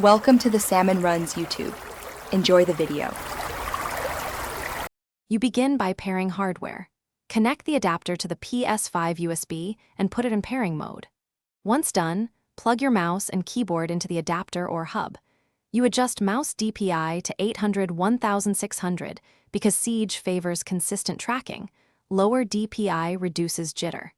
Welcome to the Salmon Runs YouTube. Enjoy the video. You begin by pairing hardware. Connect the adapter to the PS5 USB and put it in pairing mode. Once done, plug your mouse and keyboard into the adapter or hub. You adjust mouse DPI to 800/1600 because Siege favors consistent tracking. Lower DPI reduces jitter.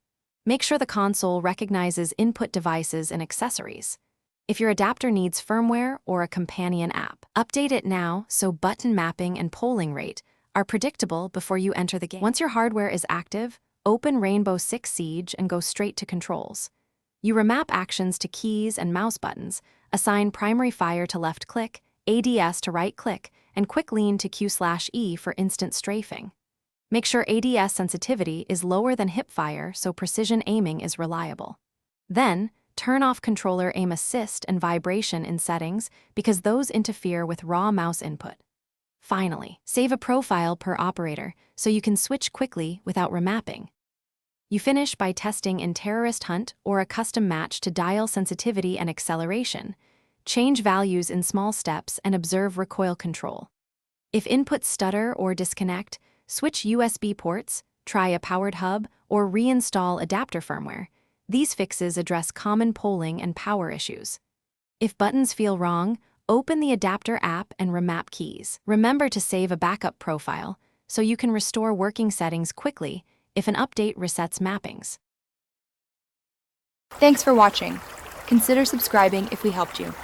Make sure the console recognizes input devices and accessories. If your adapter needs firmware or a companion app, update it now so button mapping and polling rate are predictable before you enter the game. Once your hardware is active, open Rainbow Six Siege and go straight to controls. You remap actions to keys and mouse buttons, assign primary fire to left click, ADS to right click, and quick lean to Q/E for instant strafing. Make sure ADS sensitivity is lower than hip fire so precision aiming is reliable. Then, turn off controller aim assist and vibration in settings because those interfere with raw mouse input. Finally, save a profile per operator so you can switch quickly without remapping. You finish by testing in Terrorist Hunt or a custom match to dial sensitivity and acceleration. Change values in small steps and observe recoil control. If inputs stutter or disconnect, switch USB ports, try a powered hub, or reinstall adapter firmware. These fixes address common polling and power issues. If buttons feel wrong, open the adapter app and remap keys. Remember to save a backup profile so you can restore working settings quickly if an update resets mappings. Thanks for watching. Consider subscribing if we helped you.